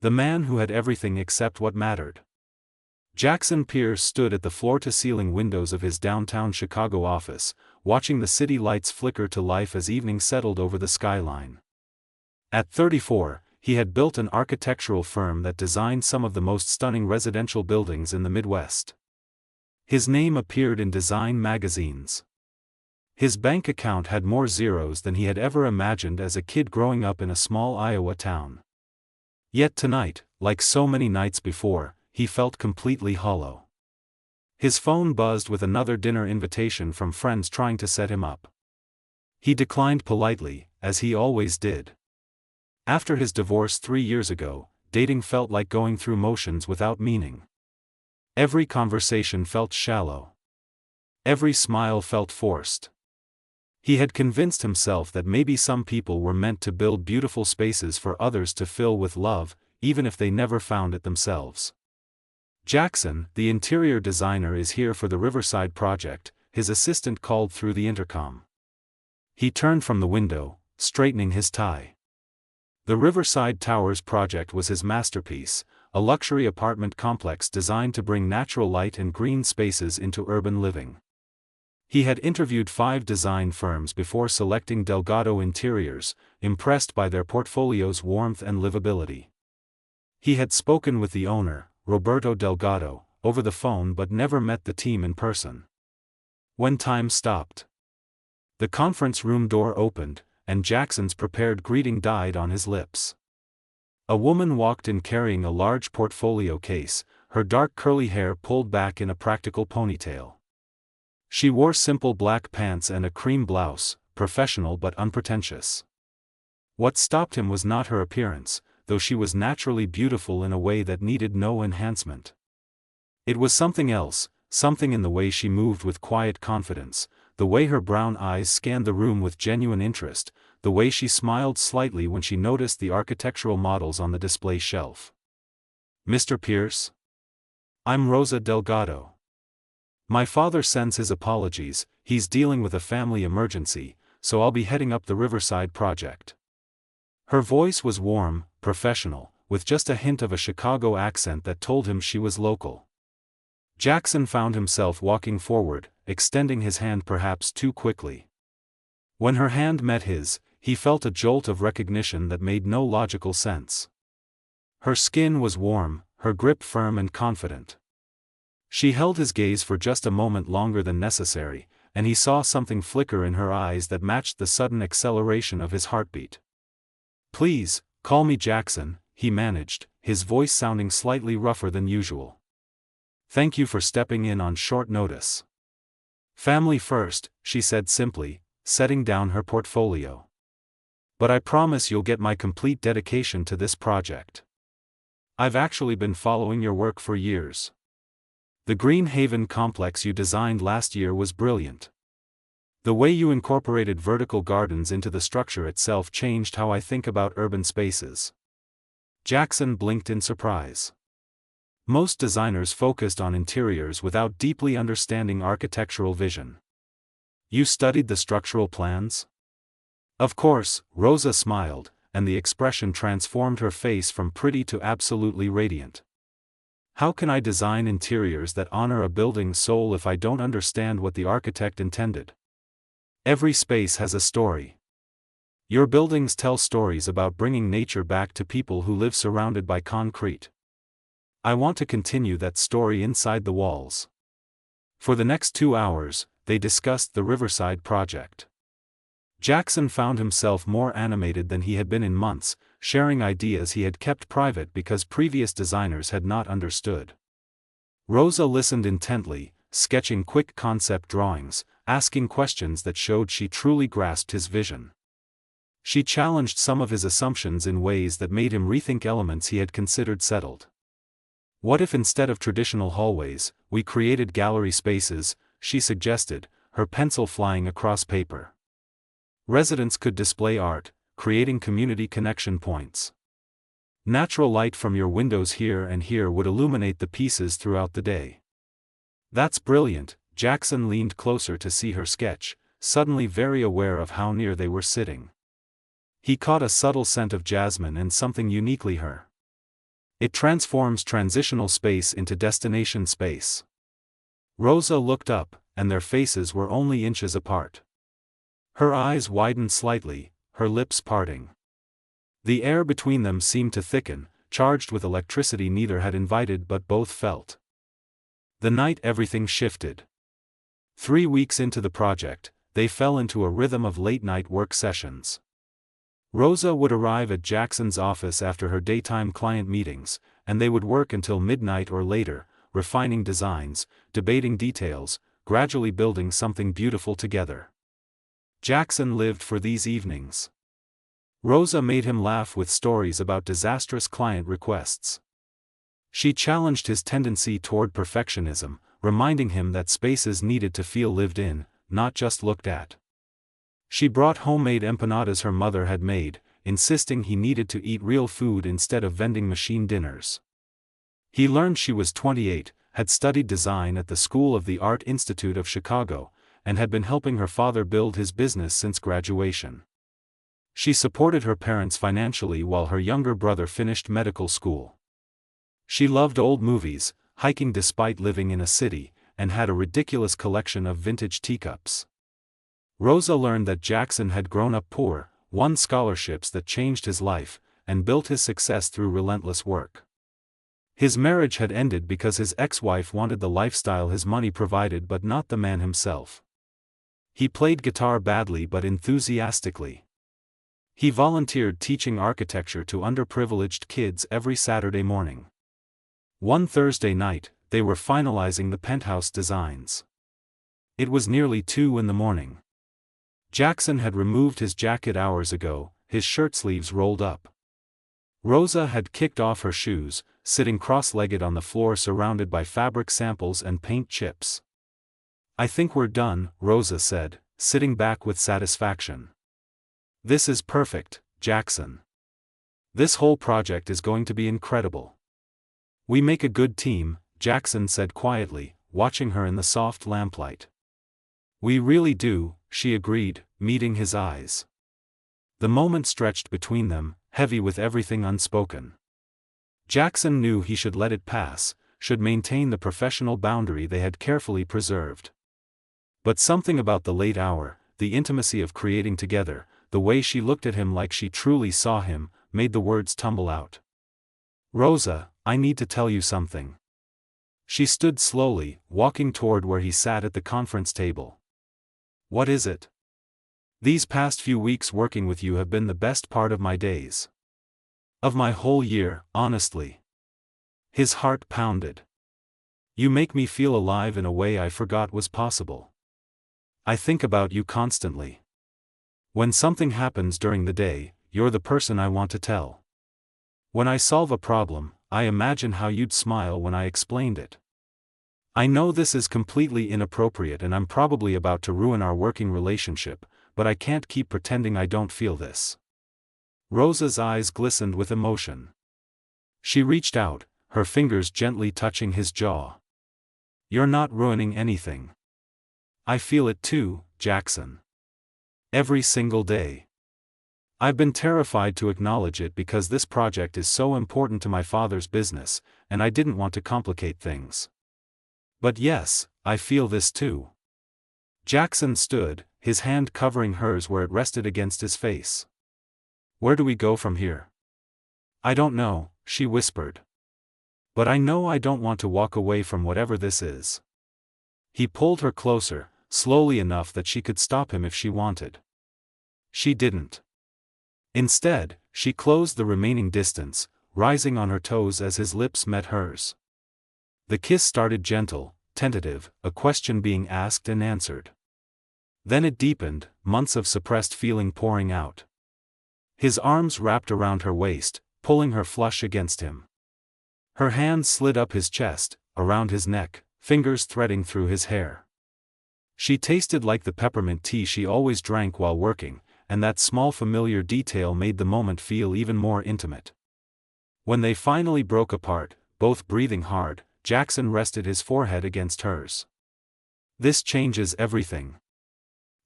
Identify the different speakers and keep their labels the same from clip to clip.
Speaker 1: The man who had everything except what mattered. Jackson Pierce stood at the floor-to-ceiling windows of his downtown Chicago office, watching the city lights flicker to life as evening settled over the skyline. At 34, he had built an architectural firm that designed some of the most stunning residential buildings in the Midwest. His name appeared in design magazines. His bank account had more zeros than he had ever imagined as a kid growing up in a small Iowa town. Yet tonight, like so many nights before, he felt completely hollow. His phone buzzed with another dinner invitation from friends trying to set him up. He declined politely, as he always did. After his divorce 3 years ago, dating felt like going through motions without meaning. Every conversation felt shallow. Every smile felt forced. He had convinced himself that maybe some people were meant to build beautiful spaces for others to fill with love, even if they never found it themselves. "Jackson, the interior designer, is here for the Riverside project," his assistant called through the intercom. He turned from the window, straightening his tie. The Riverside Towers project was his masterpiece, a luxury apartment complex designed to bring natural light and green spaces into urban living. He had interviewed 5 design firms before selecting Delgado Interiors, impressed by their portfolio's warmth and livability. He had spoken with the owner, Roberto Delgado, over the phone but never met the team in person. When time stopped, the conference room door opened, and Jackson's prepared greeting died on his lips. A woman walked in carrying a large portfolio case, her dark curly hair pulled back in a practical ponytail. She wore simple black pants and a cream blouse, professional but unpretentious. What stopped him was not her appearance, though she was naturally beautiful in a way that needed no enhancement. It was something else, something in the way she moved with quiet confidence, the way her brown eyes scanned the room with genuine interest, the way she smiled slightly when she noticed the architectural models on the display shelf. "Mr. Pierce? I'm Rosa Delgado. My father sends his apologies, he's dealing with a family emergency, so I'll be heading up the Riverside project." Her voice was warm, professional, with just a hint of a Chicago accent that told him she was local. Jackson found himself walking forward, extending his hand perhaps too quickly. When her hand met his, he felt a jolt of recognition that made no logical sense. Her skin was warm, her grip firm and confident. She held his gaze for just a moment longer than necessary, and he saw something flicker in her eyes that matched the sudden acceleration of his heartbeat. "Please, call me Jackson," he managed, his voice sounding slightly rougher than usual. "Thank you for stepping in on short notice." "Family first," she said simply, setting down her portfolio. "But I promise you'll get my complete dedication to this project. I've actually been following your work for years. The Green Haven complex you designed last year was brilliant. The way you incorporated vertical gardens into the structure itself changed how I think about urban spaces." Jackson blinked in surprise. Most designers focused on interiors without deeply understanding architectural vision. "You studied the structural plans?" "Of course," Rosa smiled, and the expression transformed her face from pretty to absolutely radiant. "How can I design interiors that honor a building's soul if I don't understand what the architect intended? Every space has a story. Your buildings tell stories about bringing nature back to people who live surrounded by concrete. I want to continue that story inside the walls." For the next 2 hours, they discussed the Riverside project. Jackson found himself more animated than he had been in months, sharing ideas he had kept private because previous designers had not understood. Rosa listened intently, sketching quick concept drawings, asking questions that showed she truly grasped his vision. She challenged some of his assumptions in ways that made him rethink elements he had considered settled. "What if instead of traditional hallways, we created gallery spaces?" she suggested, her pencil flying across paper. "Residents could display art, creating community connection points. Natural light from your windows here and here would illuminate the pieces throughout the day." "That's brilliant." Jackson leaned closer to see her sketch, suddenly very aware of how near they were sitting. He caught a subtle scent of jasmine and something uniquely her. It transforms transitional space into destination space. Rosa looked up, and their faces were only inches apart. Her eyes widened slightly, her lips parting. The air between them seemed to thicken, charged with electricity neither had invited but both felt. The night everything shifted. 3 weeks into the project, they fell into a rhythm of late-night work sessions. Rosa would arrive at Jackson's office after her daytime client meetings, and they would work until midnight or later, refining designs, debating details, gradually building something beautiful together. Jackson lived for these evenings. Rosa made him laugh with stories about disastrous client requests. She challenged his tendency toward perfectionism, reminding him that spaces needed to feel lived in, not just looked at. She brought homemade empanadas her mother had made, insisting he needed to eat real food instead of vending machine dinners. He learned she was 28, had studied design at the School of the Art Institute of Chicago, and had been helping her father build his business since graduation. She supported her parents financially while her younger brother finished medical school. She loved old movies, hiking despite living in a city, and had a ridiculous collection of vintage teacups. Rosa learned that Jackson had grown up poor, won scholarships that changed his life, and built his success through relentless work. His marriage had ended because his ex-wife wanted the lifestyle his money provided but not the man himself. He played guitar badly but enthusiastically. He volunteered teaching architecture to underprivileged kids every Saturday morning. One Thursday night, they were finalizing the penthouse designs. It was nearly 2 a.m. Jackson had removed his jacket hours ago, his shirt sleeves rolled up. Rosa had kicked off her shoes, sitting cross-legged on the floor surrounded by fabric samples and paint chips. "I think we're done," Rosa said, sitting back with satisfaction. "This is perfect, Jackson. This whole project is going to be incredible." "We make a good team," Jackson said quietly, watching her in the soft lamplight. "We really do," she agreed, meeting his eyes. The moment stretched between them, heavy with everything unspoken. Jackson knew he should let it pass, should maintain the professional boundary they had carefully preserved. But something about the late hour, the intimacy of creating together, the way she looked at him like she truly saw him, made the words tumble out. "Rosa, I need to tell you something." She stood slowly, walking toward where he sat at the conference table. "What is it?" "These past few weeks working with you have been the best part of my days. Of my whole year, honestly." His heart pounded. "You make me feel alive in a way I forgot was possible. I think about you constantly. When something happens during the day, you're the person I want to tell. When I solve a problem, I imagine how you'd smile when I explained it. I know this is completely inappropriate and I'm probably about to ruin our working relationship, but I can't keep pretending I don't feel this." Rosa's eyes glistened with emotion. She reached out, her fingers gently touching his jaw. "You're not ruining anything. I feel it too, Jackson. Every single day. I've been terrified to acknowledge it because this project is so important to my father's business, and I didn't want to complicate things. But yes, I feel this too." Jackson stood, his hand covering hers where it rested against his face. "Where do we go from here?" "I don't know," she whispered. "But I know I don't want to walk away from whatever this is." He pulled her closer, slowly enough that she could stop him if she wanted. She didn't. Instead, she closed the remaining distance, rising on her toes as his lips met hers. The kiss started gentle, tentative, a question being asked and answered. Then it deepened, months of suppressed feeling pouring out. His arms wrapped around her waist, pulling her flush against him. Her hands slid up his chest, around his neck, fingers threading through his hair. She tasted like the peppermint tea she always drank while working, and that small familiar detail made the moment feel even more intimate. When they finally broke apart, both breathing hard, Jackson rested his forehead against hers. "This changes everything."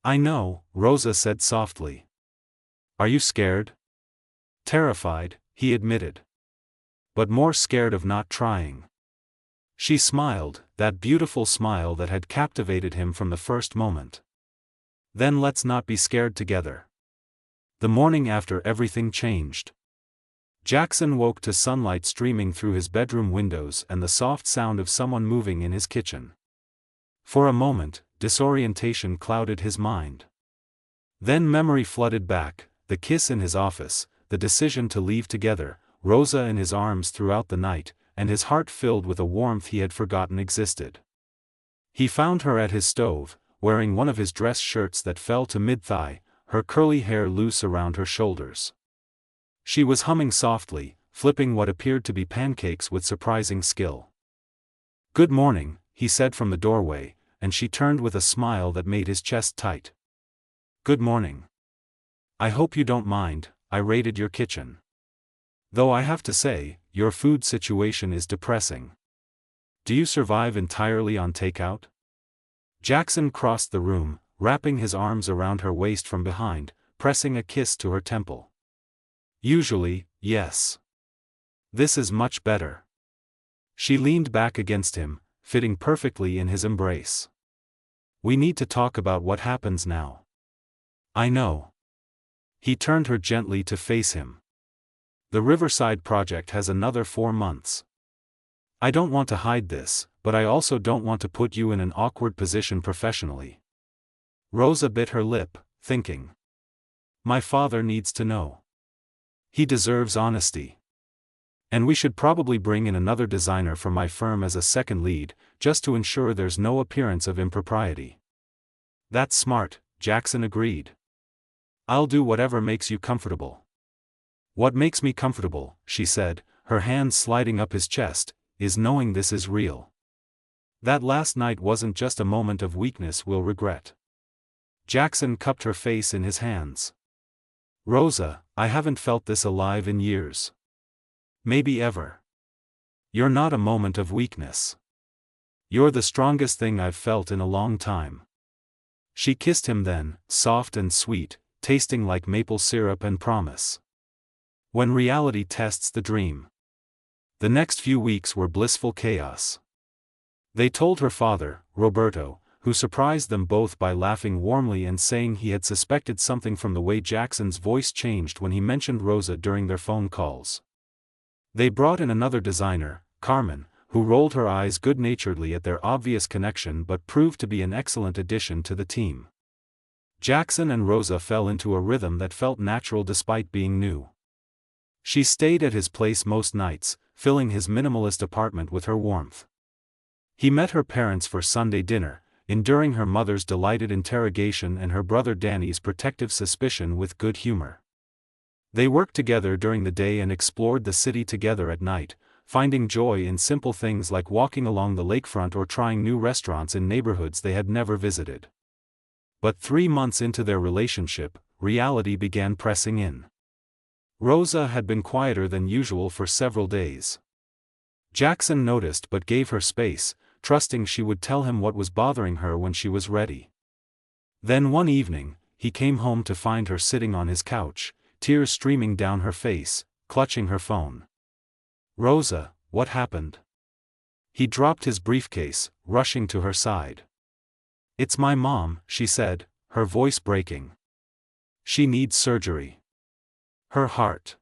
Speaker 1: "I know," Rosa said softly. "Are you scared?" "Terrified," he admitted. but more scared of not trying. She smiled, that beautiful smile that had captivated him from the first moment. Then let's not be scared together. The morning after everything changed. Jackson woke to sunlight streaming through his bedroom windows and the soft sound of someone moving in his kitchen. For a moment, disorientation clouded his mind. Then memory flooded back, the kiss in his office, the decision to leave together, Rosa in his arms throughout the night, and his heart filled with a warmth he had forgotten existed. He found her at his stove, wearing one of his dress shirts that fell to mid-thigh, her curly hair loose around her shoulders. She was humming softly, flipping what appeared to be pancakes with surprising skill. "Good morning," he said from the doorway, and she turned with a smile that made his chest tight. "Good morning. I hope you don't mind, I raided your kitchen. Though I have to say, your food situation is depressing. Do you survive entirely on takeout?" Jackson crossed the room, wrapping his arms around her waist from behind, pressing a kiss to her temple. "Usually, yes. This is much better." She leaned back against him, fitting perfectly in his embrace. "We need to talk about what happens now." "I know." He turned her gently to face him. "The Riverside project has another 4 months. I don't want to hide this, but I also don't want to put you in an awkward position professionally." Rosa bit her lip, thinking. "My father needs to know. He deserves honesty. And we should probably bring in another designer from my firm as a second lead, just to ensure there's no appearance of impropriety." "That's smart," Jackson agreed. "I'll do whatever makes you comfortable." "What makes me comfortable," she said, her hands sliding up his chest, "is knowing this is real. That last night wasn't just a moment of weakness we'll regret." Jackson cupped her face in his hands. "Rosa, I haven't felt this alive in years. Maybe ever. You're not a moment of weakness. You're the strongest thing I've felt in a long time." She kissed him then, soft and sweet, tasting like maple syrup and promise. When reality tests the dream. The next few weeks were blissful chaos. They told her father, Roberto, who surprised them both by laughing warmly and saying he had suspected something from the way Jackson's voice changed when he mentioned Rosa during their phone calls. They brought in another designer, Carmen, who rolled her eyes good-naturedly at their obvious connection but proved to be an excellent addition to the team. Jackson and Rosa fell into a rhythm that felt natural despite being new. She stayed at his place most nights, filling his minimalist apartment with her warmth. He met her parents for Sunday dinner, enduring her mother's delighted interrogation and her brother Danny's protective suspicion with good humor. They worked together during the day and explored the city together at night, finding joy in simple things like walking along the lakefront or trying new restaurants in neighborhoods they had never visited. But 3 months into their relationship, reality began pressing in. Rosa had been quieter than usual for several days. Jackson noticed but gave her space, trusting she would tell him what was bothering her when she was ready. Then one evening, he came home to find her sitting on his couch, tears streaming down her face, clutching her phone. "Rosa, what happened?" He dropped his briefcase, rushing to her side. "It's my mom," she said, her voice breaking. "She needs surgery. Her heart.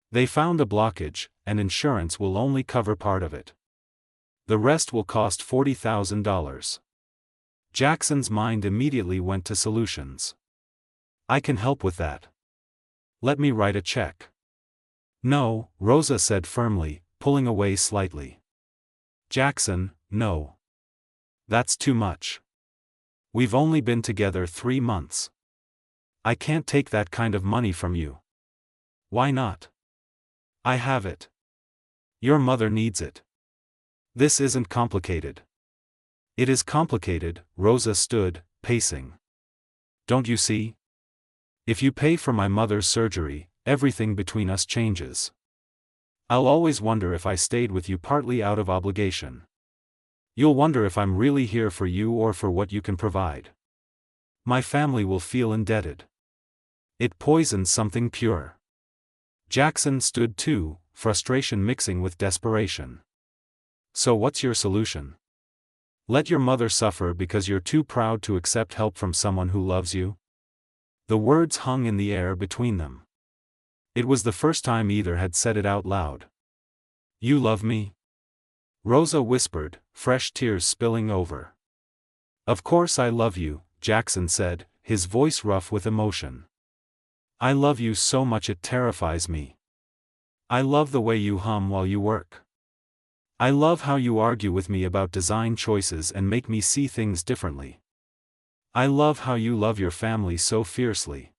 Speaker 1: They found a blockage, and insurance will only cover part of it. The rest will cost $40,000. Jackson's mind immediately went to solutions. "I can help with that. Let me write a check." "No," Rosa said firmly, pulling away slightly. "Jackson, no. That's too much. We've only been together 3 months. I can't take that kind of money from you." "Why not?" "I have it. Your mother needs it. This isn't complicated." "It is complicated," Rosa stood, pacing. "Don't you see? If you pay for my mother's surgery, everything between us changes. I'll always wonder if I stayed with you partly out of obligation. You'll wonder if I'm really here for you or for what you can provide. My family will feel indebted. It poisons something pure." Jackson stood too, frustration mixing with desperation. So what's your solution? Let your mother suffer because you're too proud to accept help from someone who loves you? The words hung in the air between them. It was the first time either had said it out loud. You love me? Rosa whispered, fresh tears spilling over. Of course I love you, Jackson said, his voice rough with emotion. I love you so much it terrifies me. I love the way you hum while you work. I love how you argue with me about design choices and make me see things differently. I love how you love your family so fiercely.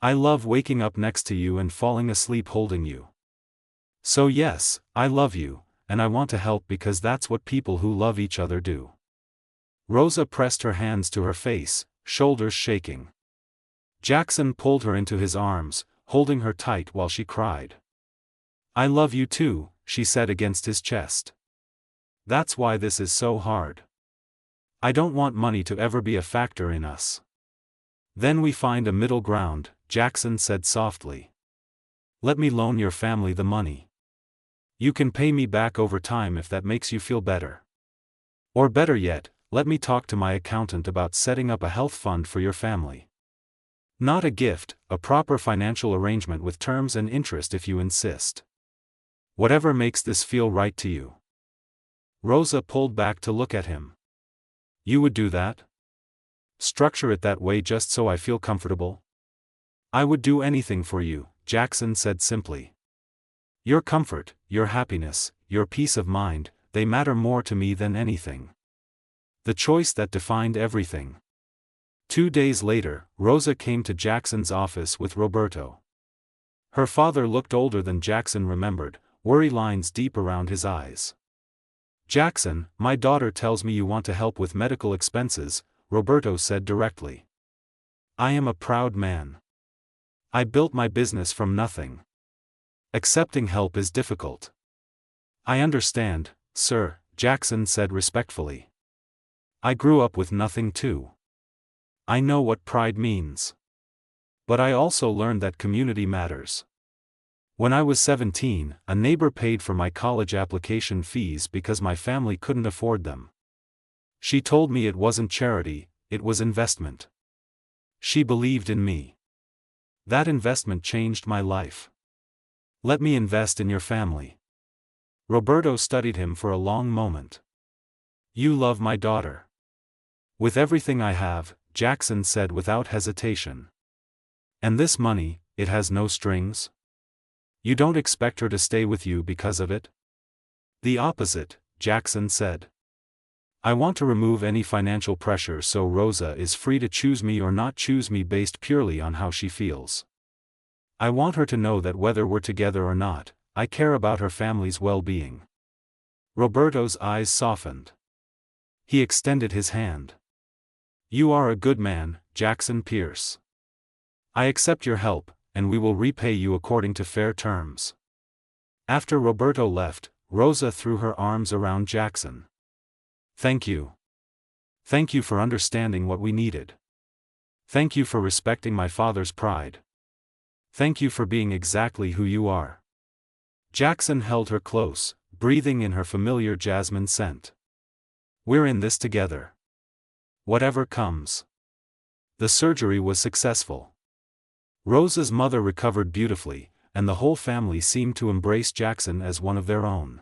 Speaker 1: I love waking up next to you and falling asleep holding you. So yes, I love you, and I want to help because that's what people who love each other do. Rosa pressed her hands to her face, shoulders shaking. Jackson pulled her into his arms, holding her tight while she cried. I love you too, she said against his chest. That's why this is so hard. I don't want money to ever be a factor in us. Then we find a middle ground, Jackson said softly. Let me loan your family the money. You can pay me back over time if that makes you feel better. Or better yet, let me talk to my accountant about setting up a health fund for your family. Not a gift, a proper financial arrangement with terms and interest if you insist. Whatever makes this feel right to you. Rosa pulled back to look at him. You would do that? Structure it that way just so I feel comfortable? I would do anything for you, Jackson said simply. Your comfort, your happiness, your peace of mind, they matter more to me than anything. The choice that defined everything. 2 days later, Rosa came to Jackson's office with Roberto. Her father looked older than Jackson remembered, worry lines deep around his eyes. Jackson, my daughter tells me you want to help with medical expenses, Roberto said directly. I am a proud man. I built my business from nothing. Accepting help is difficult. I understand, sir, Jackson said respectfully. I grew up with nothing too. I know what pride means. But I also learned that community matters. When I was 17, a neighbor paid for my college application fees because my family couldn't afford them. She told me it wasn't charity, it was investment. She believed in me. That investment changed my life. Let me invest in your family. Roberto studied him for a long moment. You love my daughter. With everything I have, Jackson said without hesitation. And this money, it has no strings? You don't expect her to stay with you because of it? The opposite, Jackson said. I want to remove any financial pressure so Rosa is free to choose me or not choose me based purely on how she feels. I want her to know that whether we're together or not, I care about her family's well-being. Roberto's eyes softened. He extended his hand. You are a good man, Jackson Pierce. I accept your help, and we will repay you according to fair terms. After Roberto left, Rosa threw her arms around Jackson. Thank you. Thank you for understanding what we needed. Thank you for respecting my father's pride. Thank you for being exactly who you are. Jackson held her close, breathing in her familiar jasmine scent. We're in this together. Whatever comes. The surgery was successful. Rosa's mother recovered beautifully, and the whole family seemed to embrace Jackson as one of their own.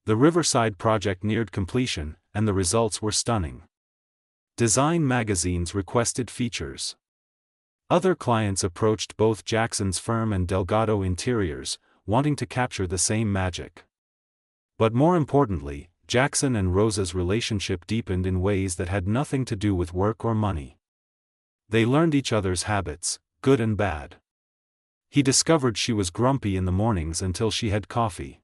Speaker 1: The Riverside project neared completion, and the results were stunning. Design magazines requested features. Other clients approached both Jackson's firm and Delgado Interiors, wanting to capture the same magic. But more importantly, Jackson and Rosa's relationship deepened in ways that had nothing to do with work or money. They learned each other's habits, good and bad. He discovered she was grumpy in the mornings until she had coffee.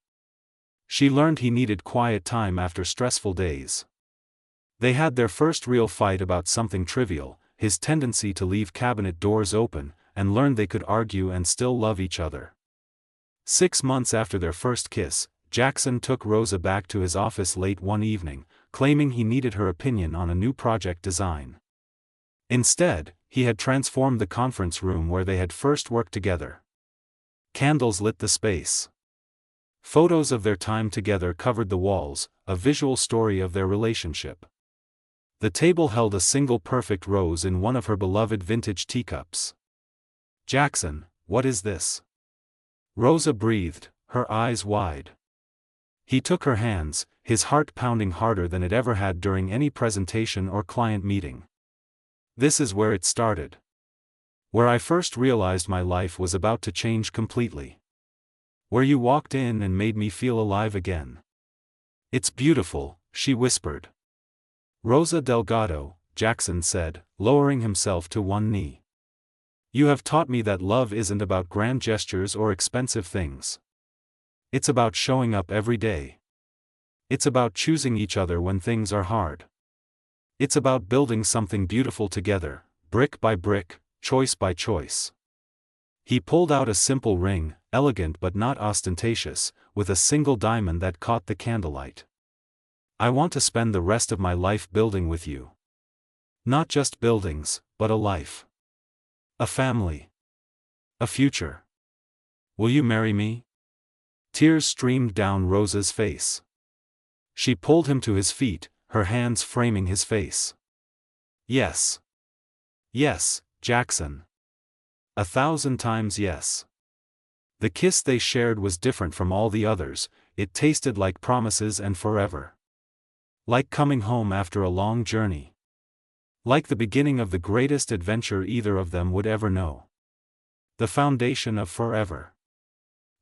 Speaker 1: She learned he needed quiet time after stressful days. They had their first real fight about something trivial, his tendency to leave cabinet doors open, and learned they could argue and still love each other. 6 months after their first kiss, Jackson took Rosa back to his office late one evening, claiming he needed her opinion on a new project design. Instead, he had transformed the conference room where they had first worked together. Candles lit the space. Photos of their time together covered the walls, a visual story of their relationship. The table held a single perfect rose in one of her beloved vintage teacups. "Jackson, what is this?" Rosa breathed, her eyes wide. He took her hands, his heart pounding harder than it ever had during any presentation or client meeting. "This is where it started. Where I first realized my life was about to change completely. Where you walked in and made me feel alive again." "It's beautiful," she whispered. "Rosa Delgado," Jackson said, lowering himself to one knee. "You have taught me that love isn't about grand gestures or expensive things. It's about showing up every day. It's about choosing each other when things are hard. It's about building something beautiful together, brick by brick, choice by choice." He pulled out a simple ring, elegant but not ostentatious, with a single diamond that caught the candlelight. "I want to spend the rest of my life building with you. Not just buildings, but a life. A family. A future. Will you marry me?" Tears streamed down Rosa's face. She pulled him to his feet, her hands framing his face. "Yes. Yes, Jackson. 1,000 times yes." The kiss they shared was different from all the others, it tasted like promises and forever. Like coming home after a long journey. Like the beginning of the greatest adventure either of them would ever know. The foundation of forever.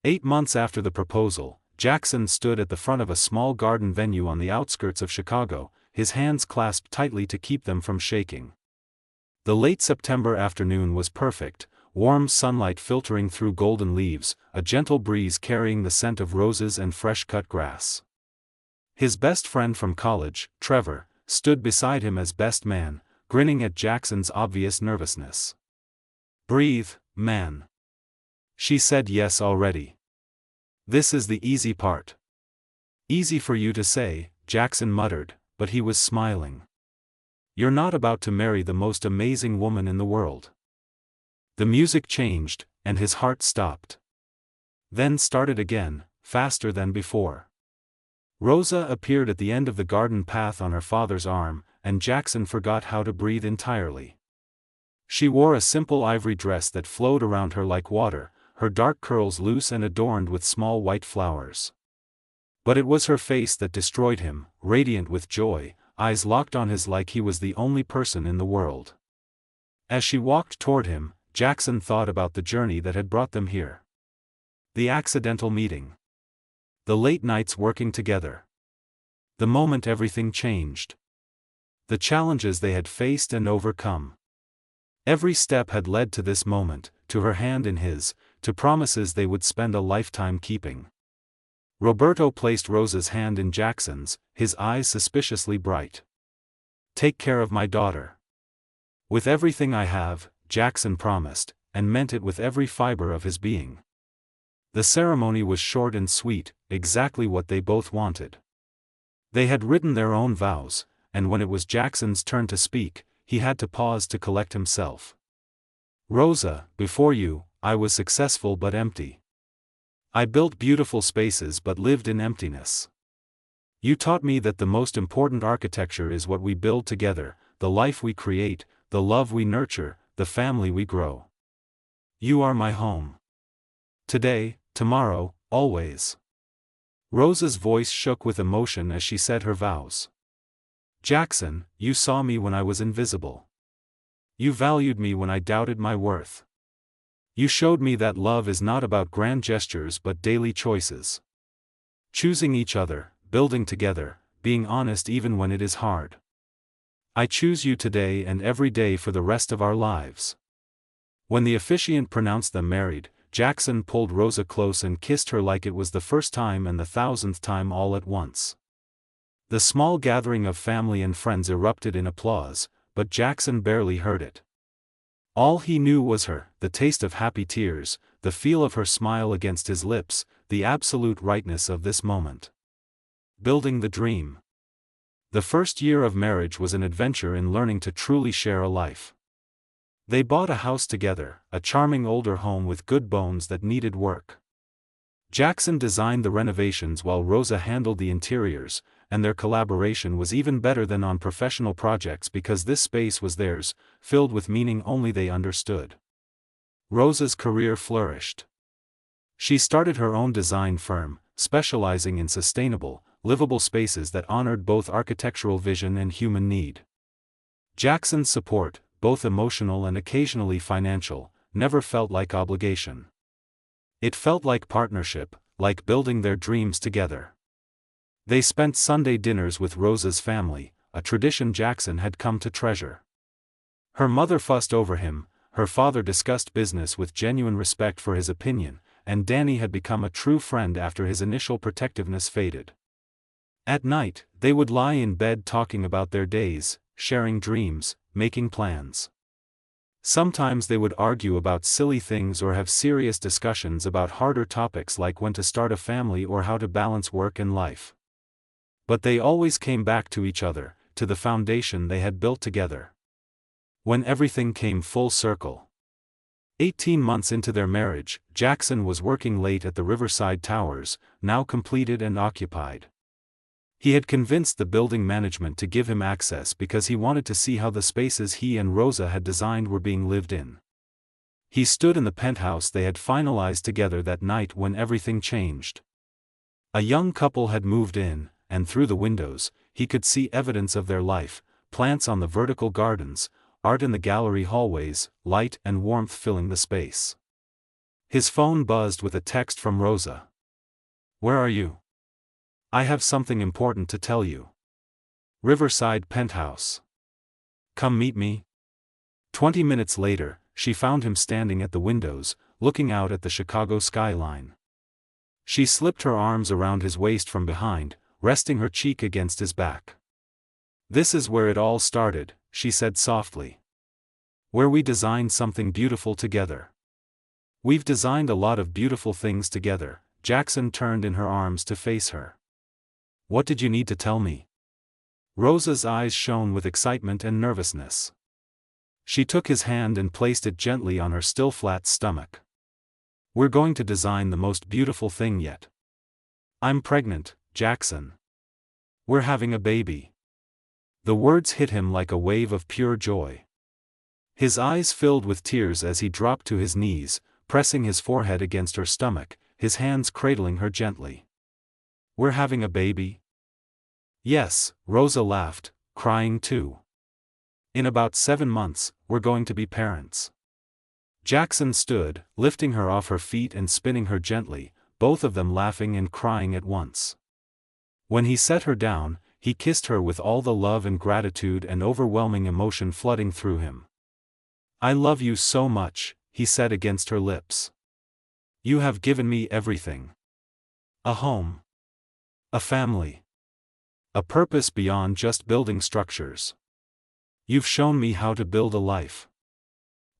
Speaker 1: 8 months after the proposal, Jackson stood at the front of a small garden venue on the outskirts of Chicago, his hands clasped tightly to keep them from shaking. The late September afternoon was perfect, warm sunlight filtering through golden leaves, a gentle breeze carrying the scent of roses and fresh-cut grass. His best friend from college, Trevor, stood beside him as best man, grinning at Jackson's obvious nervousness. "Breathe, man. She said yes already. This is the easy part." "Easy for you to say," Jackson muttered, but he was smiling. "You're not about to marry the most amazing woman in the world." The music changed, and his heart stopped. Then started again, faster than before. Rosa appeared at the end of the garden path on her father's arm, and Jackson forgot how to breathe entirely. She wore a simple ivory dress that flowed around her like water, her dark curls loose and adorned with small white flowers. But it was her face that destroyed him, radiant with joy, eyes locked on his like he was the only person in the world. As she walked toward him, Jackson thought about the journey that had brought them here. The accidental meeting. The late nights working together. The moment everything changed. The challenges they had faced and overcome. Every step had led to this moment, to her hand in his, to promises they would spend a lifetime keeping. Roberto placed Rosa's hand in Jackson's, his eyes suspiciously bright. "Take care of my daughter." "With everything I have," Jackson promised, and meant it with every fiber of his being. The ceremony was short and sweet, exactly what they both wanted. They had written their own vows, and when it was Jackson's turn to speak, he had to pause to collect himself. "Rosa, before you, I was successful but empty. I built beautiful spaces but lived in emptiness. You taught me that the most important architecture is what we build together, the life we create, the love we nurture, the family we grow. You are my home. Today, tomorrow, always." Rosa's voice shook with emotion as she said her vows. "Jackson, you saw me when I was invisible. You valued me when I doubted my worth. You showed me that love is not about grand gestures but daily choices. Choosing each other, building together, being honest even when it is hard. I choose you today and every day for the rest of our lives." When the officiant pronounced them married, Jackson pulled Rosa close and kissed her like it was the first time and the 1,000th time all at once. The small gathering of family and friends erupted in applause, but Jackson barely heard it. All he knew was her, the taste of happy tears, the feel of her smile against his lips, the absolute rightness of this moment. Building the dream. The first year of marriage was an adventure in learning to truly share a life. They bought a house together, a charming older home with good bones that needed work. Jackson designed the renovations while Rosa handled the interiors, and their collaboration was even better than on professional projects because this space was theirs, filled with meaning only they understood. Rosa's career flourished. She started her own design firm, specializing in sustainable, livable spaces that honored both architectural vision and human need. Jackson's support, both emotional and occasionally financial, never felt like obligation. It felt like partnership, like building their dreams together. They spent Sunday dinners with Rosa's family, a tradition Jackson had come to treasure. Her mother fussed over him, her father discussed business with genuine respect for his opinion, and Danny had become a true friend after his initial protectiveness faded. At night, they would lie in bed talking about their days, sharing dreams, making plans. Sometimes they would argue about silly things or have serious discussions about harder topics like when to start a family or how to balance work and life. But they always came back to each other, to the foundation they had built together. When everything came full circle. 18 months into their marriage, Jackson was working late at the Riverside Towers, now completed and occupied. He had convinced the building management to give him access because he wanted to see how the spaces he and Rosa had designed were being lived in. He stood in the penthouse they had finalized together that night when everything changed. A young couple had moved in, and through the windows, he could see evidence of their life, plants on the vertical gardens, art in the gallery hallways, light and warmth filling the space. His phone buzzed with a text from Rosa. "Where are you? I have something important to tell you. Riverside Penthouse. Come meet me." 20 minutes later, she found him standing at the windows, looking out at the Chicago skyline. She slipped her arms around his waist from behind, resting her cheek against his back. "This is where it all started," she said softly. "Where we designed something beautiful together. We've designed a lot of beautiful things together." Jackson turned in her arms to face her. "What did you need to tell me?" Rosa's eyes shone with excitement and nervousness. She took his hand and placed it gently on her still flat stomach. "We're going to design the most beautiful thing yet. I'm pregnant, Jackson. We're having a baby." The words hit him like a wave of pure joy. His eyes filled with tears as he dropped to his knees, pressing his forehead against her stomach, his hands cradling her gently. "We're having a baby?" "Yes," Rosa laughed, crying too. "In about 7 months, we're going to be parents." Jackson stood, lifting her off her feet and spinning her gently, both of them laughing and crying at once. When he set her down, he kissed her with all the love and gratitude and overwhelming emotion flooding through him. "I love you so much," he said against her lips. "You have given me everything. A home. A family. A purpose beyond just building structures. You've shown me how to build a life."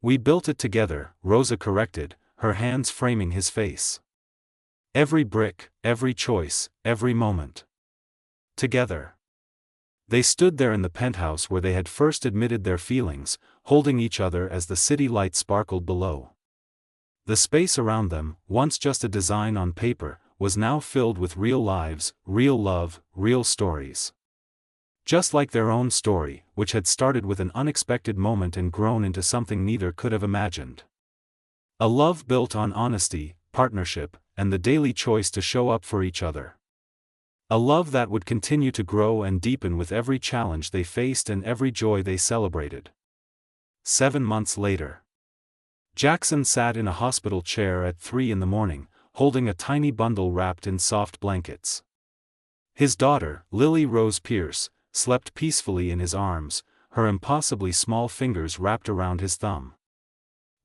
Speaker 1: "We built it together," Rosa corrected, her hands framing his face. "Every brick, every choice, every moment. Together." They stood there in the penthouse where they had first admitted their feelings, holding each other as the city lights sparkled below. The space around them, once just a design on paper, was now filled with real lives, real love, real stories. Just like their own story, which had started with an unexpected moment and grown into something neither could have imagined. A love built on honesty, partnership, and the daily choice to show up for each other. A love that would continue to grow and deepen with every challenge they faced and every joy they celebrated. 7 months later. Jackson sat in a hospital chair at 3 in the morning, holding a tiny bundle wrapped in soft blankets. His daughter, Lily Rose Pierce, slept peacefully in his arms, her impossibly small fingers wrapped around his thumb.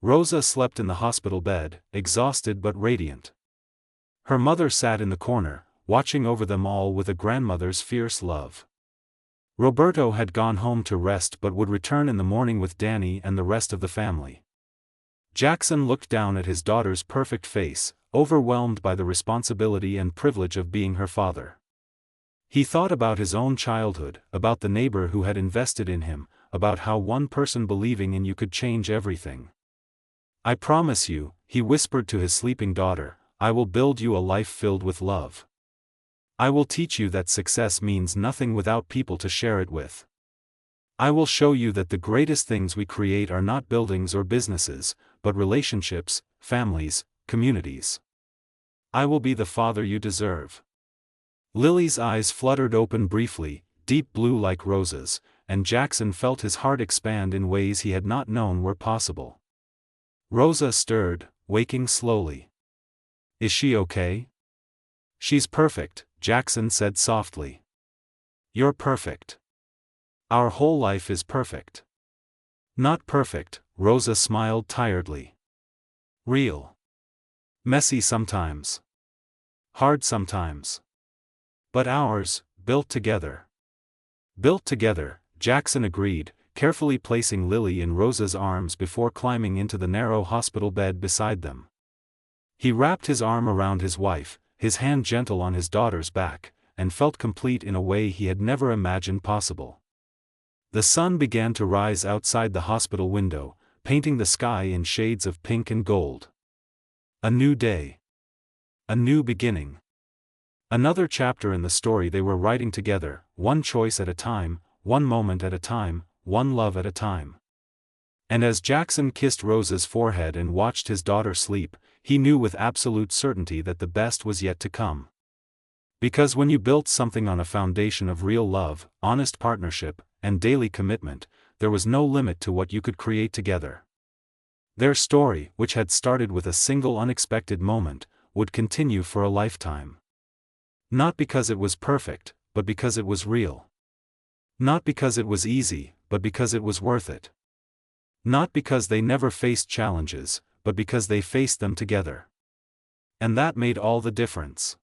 Speaker 1: Rosa slept in the hospital bed, exhausted but radiant. Her mother sat in the corner, watching over them all with a grandmother's fierce love. Roberto had gone home to rest but would return in the morning with Danny and the rest of the family. Jackson looked down at his daughter's perfect face, overwhelmed by the responsibility and privilege of being her father. He thought about his own childhood, about the neighbor who had invested in him, about how one person believing in you could change everything. "I promise you," he whispered to his sleeping daughter, I will build you a life filled with love. I will teach you that success means nothing without people to share it with. I will show you that the greatest things we create are not buildings or businesses, but relationships, families, communities. I will be the father you deserve." Lily's eyes fluttered open briefly, deep blue like roses, and Jackson felt his heart expand in ways he had not known were possible. Rosa stirred, waking slowly. "Is she okay?" "She's perfect," Jackson said softly. "You're perfect. Our whole life is perfect." "Not perfect," Rosa smiled tiredly. "Real. Messy sometimes. Hard sometimes. But ours, built together." "Built together," Jackson agreed, carefully placing Lily in Rosa's arms before climbing into the narrow hospital bed beside them. He wrapped his arm around his wife, his hand gentle on his daughter's back, and felt complete in a way he had never imagined possible. The sun began to rise outside the hospital window, painting the sky in shades of pink and gold. A new day. A new beginning. Another chapter in the story they were writing together, one choice at a time, one moment at a time, one love at a time. And as Jackson kissed Rosa's forehead and watched his daughter sleep, he knew with absolute certainty that the best was yet to come. Because when you built something on a foundation of real love, honest partnership, and daily commitment, there was no limit to what you could create together. Their story, which had started with a single unexpected moment, would continue for a lifetime. Not because it was perfect, but because it was real. Not because it was easy, but because it was worth it. Not because they never faced challenges, but because they faced them together. And that made all the difference.